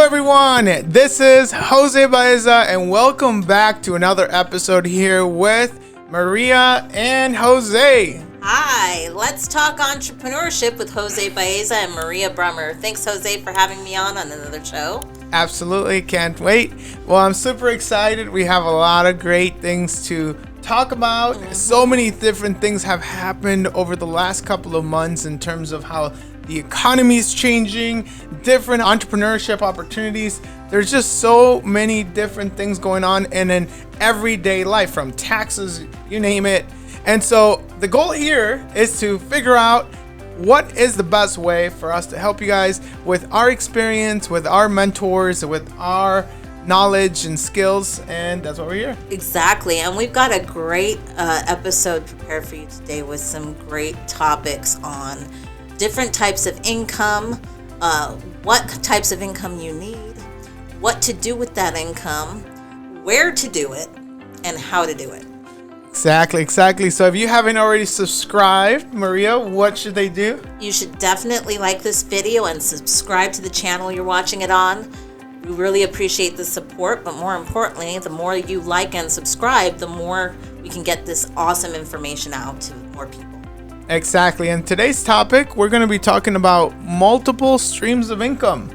everyone, this is Jose Baeza and welcome back to another episode here with Maria and Jose. Hi, let's talk entrepreneurship with Jose Baeza and Maria Brummer. Thanks, Jose, for having me on another show. Absolutely, can't wait. Well, I'm super excited. We have a lot of great things to talk about. So many different things have happened over the last couple of months in terms of how the economy is changing, different entrepreneurship opportunities. There's just so many different things going on in everyday life, from taxes, you name it. And so the goal here is to figure out what is the best way for us to help you guys with our experience, with our mentors, with our knowledge and skills, and that's why we're here. Exactly, and we've got a great episode prepared for you today with some great topics on different types of income, what types of income you need, what to do with that income, where to do it, and how to do it. Exactly. So if you haven't already subscribed, Maria, what should they do? You should definitely like this video and subscribe to the channel you're watching it on. We really appreciate the support, but more importantly, the more you like and subscribe, the more we can get this awesome information out to more people. Exactly. And today's topic, we're going to be talking about multiple streams of income.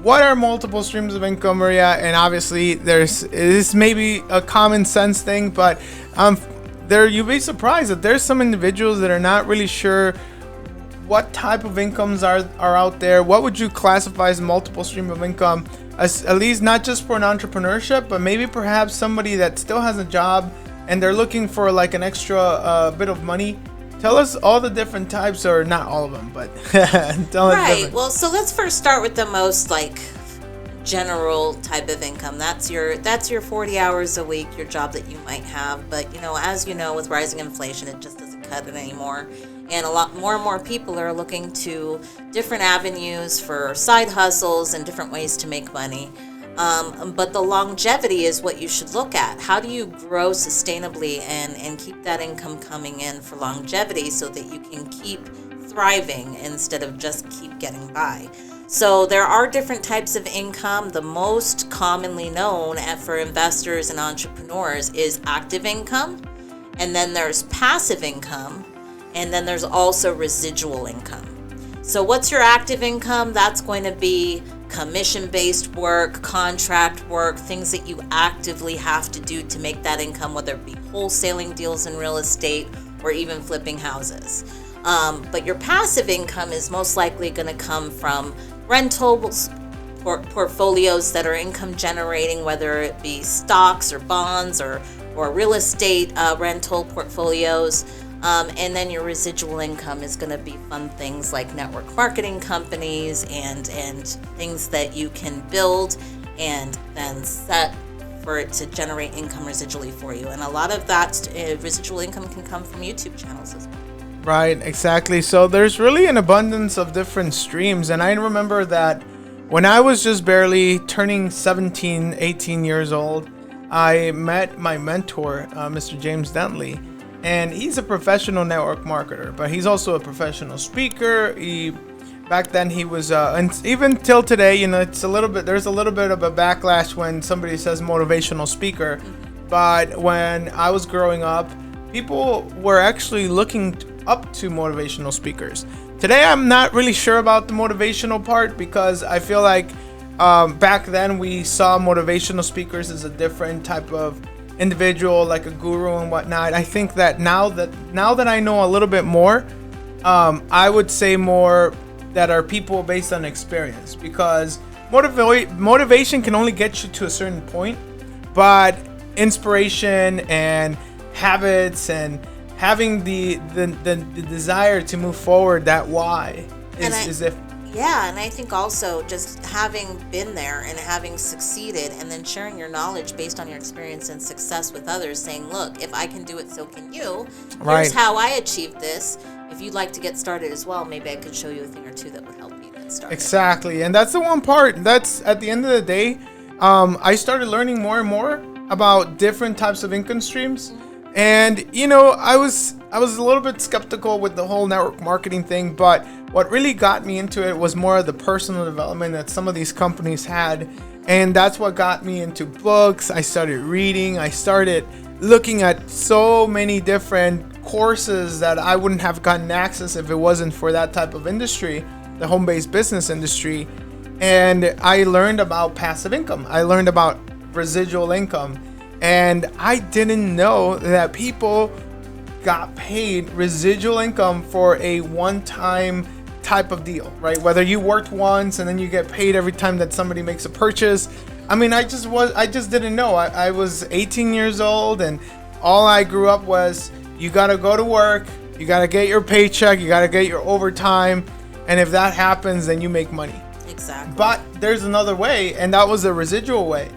What are multiple streams of income, Maria? And obviously, this may be a common sense thing, but you'll be surprised that there's some individuals that are not really sure what type of incomes are out there. What would you classify as multiple stream of income? At least not just for an entrepreneurship, but maybe perhaps somebody that still has a job and they're looking for like an extra bit of money. Tell us all the different types, or not all of them, but tell us. Right. Well, so let's first start with the most general type of income. That's your 40 hours a week, your job that you might have. But as you know, with rising inflation, it just doesn't cut it anymore. And a lot more and more people are looking to different avenues for side hustles and different ways to make money. But the longevity is what you should look at. How do you grow sustainably and keep that income coming in for longevity so that you can keep thriving instead of just keep getting by? So there are different types of income. The most commonly known for investors and entrepreneurs is active income, and then there's passive income, and then there's also residual income. So what's your active income? That's going to be commission-based work, contract work, things that you actively have to do to make that income, whether it be wholesaling deals in real estate or even flipping houses. But your passive income is most likely going to come from rentals, portfolios that are income generating, whether it be stocks or bonds or real estate rental portfolios. And then your residual income is going to be fun things like network marketing companies and things that you can build and then set for it to generate income residually for you. And a lot of that residual income can come from YouTube channels as well. Right, exactly. So there's really an abundance of different streams. And I remember that when I was just barely turning 17, 18 years old, I met my mentor, Mr. James Dentley. And he's a professional network marketer, but he's also a professional speaker. Back then he was, and even till today, there's a little bit of a backlash when somebody says motivational speaker. But when I was growing up, people were actually looking up to motivational speakers. Today, I'm not really sure about the motivational part because I feel like back then we saw motivational speakers as a different type of individual, like a guru and whatnot. I think that now that I know a little bit more, I would say more that are people based on experience, because motivation can only get you to a certain point, but inspiration and habits and having the desire to move forward, that why is if. Yeah, and I think also just having been there and having succeeded and then sharing your knowledge based on your experience and success with others, saying, look, if I can do it, so can you. Here's how I achieved this. If you'd like to get started as well, maybe I could show you a thing or two that would help you get started. Exactly, and that's the one part. That's at the end of the day, I started learning more and more about different types of income streams. And, I was I was a little bit skeptical with the whole network marketing thing, but what really got me into it was more of the personal development that some of these companies had. And that's what got me into books. I started reading. I started looking at so many different courses that I wouldn't have gotten access if it wasn't for that type of industry, the home-based business industry. And I learned about passive income. I learned about residual income. And I didn't know that people got paid residual income for a one-time type of deal, right? Whether you worked once and then you get paid every time that somebody makes a purchase. I mean, I just didn't know. I was 18 years old, and all I grew up was, you got to go to work, you got to get your paycheck, you got to get your overtime, and if that happens, then you make money. Exactly. But there's another way, and that was the residual way.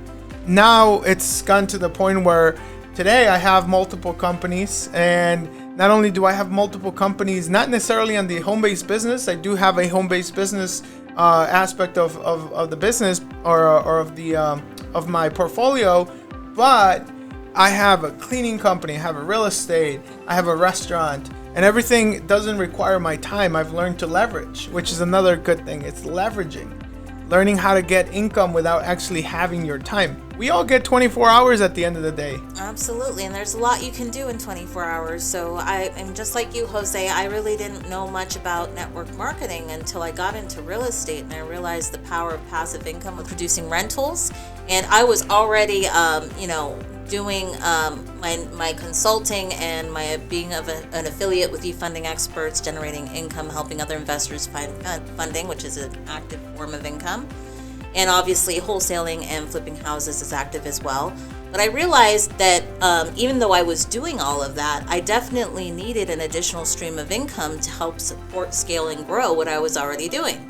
Now it's gone to the point where today I have multiple companies, and not only do I have multiple companies, not necessarily on the home-based business, I do have a home-based business aspect of the business or of my portfolio, but I have a cleaning company, I have a real estate, I have a restaurant, and everything doesn't require my time. I've learned to leverage, which is another good thing. It's leveraging. Learning how to get income without actually having your time. We all get 24 hours at the end of the day. Absolutely, and there's a lot you can do in 24 hours. So I am just like you, Jose. I really didn't know much about network marketing until I got into real estate, and I realized the power of passive income with producing rentals. And I was already, doing my consulting and my being an affiliate with eFunding Experts, generating income, helping other investors find funding, which is an active form of income. And obviously wholesaling and flipping houses is active as well. But I realized that even though I was doing all of that, I definitely needed an additional stream of income to help support, scale, and grow what I was already doing.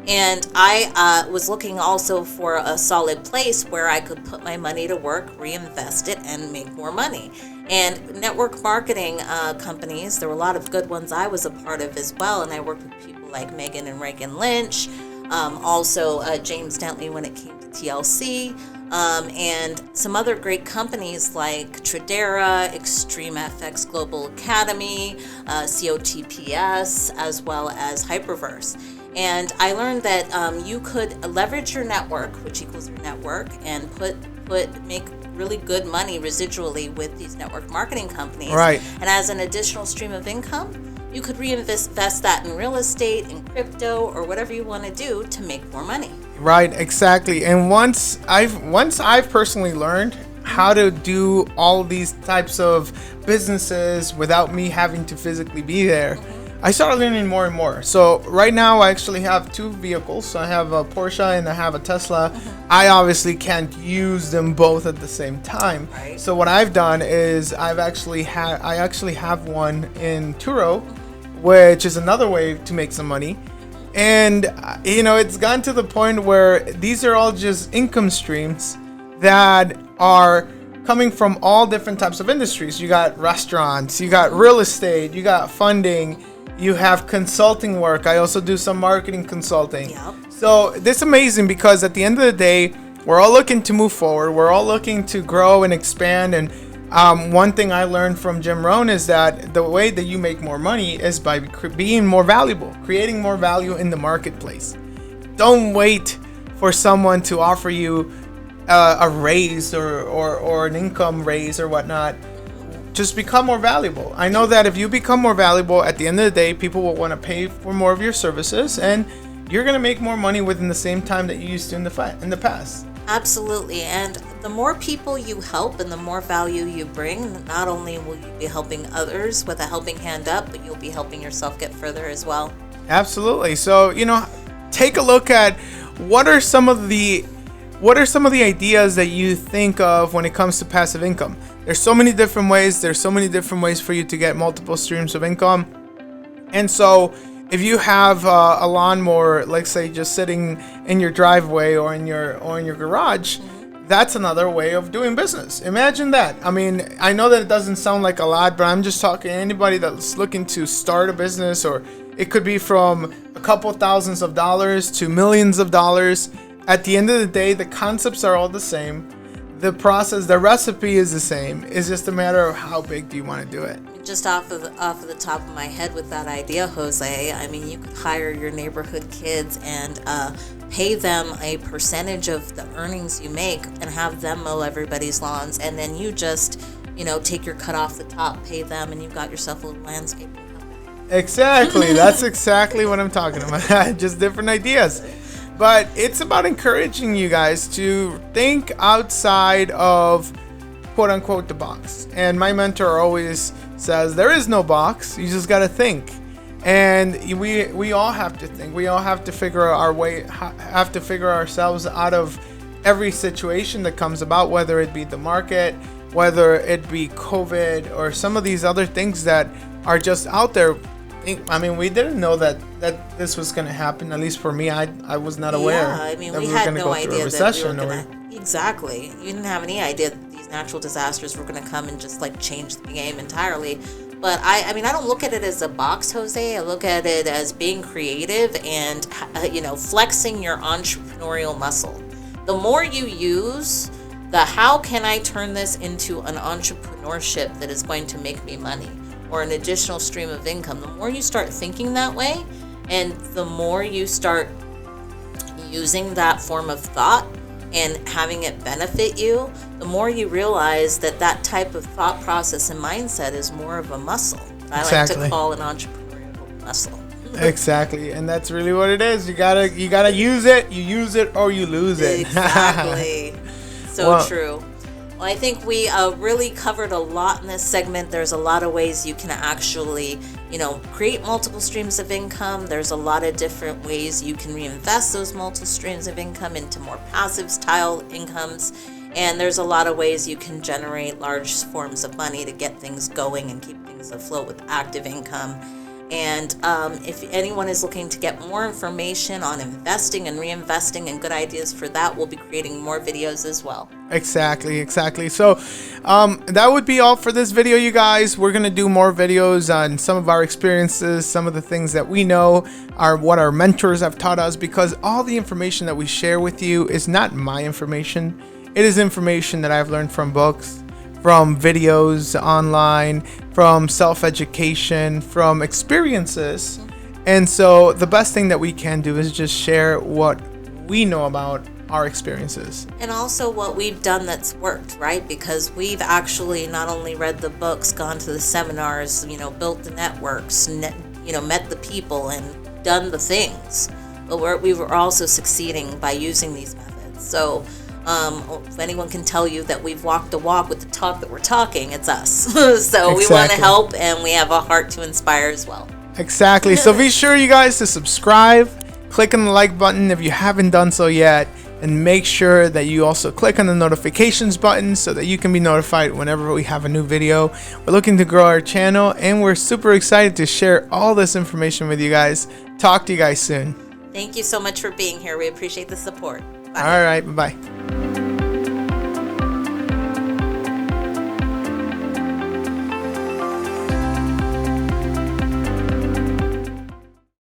And I was looking also for a solid place where I could put my money to work, reinvest it, and make more money. And network marketing companies, there were a lot of good ones I was a part of as well. And I worked with people like Megan and Reagan Lynch, also James Dentley when it came to TLC, and some other great companies like Tradera, Extreme FX Global Academy, COTPS, as well as Hyperverse. And I learned that you could leverage your network, which equals your network, and make really good money residually with these network marketing companies. Right. And as an additional stream of income, you could reinvest that in real estate, in crypto, or whatever you want to do to make more money. Right, exactly. And once I've personally learned how to do all these types of businesses without me having to physically be there, I started learning more and more. So right now I actually have two vehicles. So I have a Porsche and I have a Tesla. I obviously can't use them both at the same time. Right. So what I've done is I actually have one in Turo, which is another way to make some money. And it's gotten to the point where these are all just income streams that are coming from all different types of industries. You got restaurants, you got real estate, you got funding, you have consulting work. I also do some marketing consulting. Yep. So this is amazing because at the end of the day, we're all looking to move forward. We're all looking to grow and expand. And one thing I learned from Jim Rohn is that the way that you make more money is by being more valuable, creating more value in the marketplace. Don't wait for someone to offer you a raise or an income raise or whatnot. Just become more valuable. I know that if you become more valuable, at the end of the day, people will want to pay for more of your services, and you're going to make more money within the same time that you used to in the past. Absolutely. And the more people you help and the more value you bring, not only will you be helping others with a helping hand up, but you'll be helping yourself get further as well. Absolutely. So, take a look at what are some of the ideas that you think of when it comes to passive income. There's so many different ways. There's so many different ways for you to get multiple streams of income. And so if you have a lawnmower, like say just sitting in your driveway or in your garage, that's another way of doing business. Imagine that. I mean, I know that it doesn't sound like a lot, but I'm just talking to anybody that's looking to start a business, or it could be from a couple thousands of dollars to millions of dollars. At the end of the day, the concepts are all the same. the process, the recipe is the same. It's just a matter of how big do you want to do it. Just off of the top of my head with that idea, Jose, I mean, you could hire your neighborhood kids and pay them a percentage of the earnings you make and have them mow everybody's lawns, and then you just, take your cut off the top, pay them, and you've got yourself a little landscaping company. Exactly. That's exactly what I'm talking about. Just different ideas. But it's about encouraging you guys to think outside of quote unquote the box. And my mentor always says there is no box, you just got to think. And we all have to think. We all have to figure our way, have to figure ourselves out of every situation that comes about, whether it be the market, whether it be COVID, or some of these other things that are just out there. I mean, we didn't know that this was going to happen. At least for me, I was not aware. Yeah, I mean, that we were had gonna no go through idea a recession that we were going to. Exactly. You didn't have any idea that these natural disasters were going to come and just like change the game entirely. But I mean, I don't look at it as a box, Jose. I look at it as being creative and, flexing your entrepreneurial muscle. The more you use the how can I turn this into an entrepreneurship that is going to make me money or an additional stream of income, the more you start thinking that way and the more you start using that form of thought and having it benefit you, the more you realize that type of thought process and mindset is more of a muscle. I like to call an entrepreneurial muscle. Exactly, and that's really what it is. You gotta use it. You use it or you lose it. Exactly. True. Well, I think we really covered a lot in this segment. There's a lot of ways you can actually, create multiple streams of income. There's a lot of different ways you can reinvest those multiple streams of income into more passive style incomes. And there's a lot of ways you can generate large forms of money to get things going and keep things afloat with active income. And if anyone is looking to get more information on investing and reinvesting and good ideas for that, we'll be creating more videos as well. Exactly. So that would be all for this video, you guys. We're going to do more videos on some of our experiences, some of the things that we know are what our mentors have taught us, because all the information that we share with you is not my information. It is information that I've learned from books, from videos online, from self-education, from experiences. And so the best thing that we can do is just share what we know about our experiences. And also what we've done that's worked, right? Because we've actually not only read the books, gone to the seminars, built the networks, met the people and done the things. But we were also succeeding by using these methods. So if anyone can tell you that we've walked the walk with the talk that we're talking, it's us. So we want to help, and we have a heart to inspire as well. Exactly. So be sure, you guys, to subscribe, click on the like button if you haven't done so yet, and make sure that you also click on the notifications button so that you can be notified whenever we have a new video. We're looking to grow our channel, and we're super excited to share all this information with you guys. Talk to you guys soon. Thank you so much for being here. We appreciate the support. Bye. All right. Bye-bye.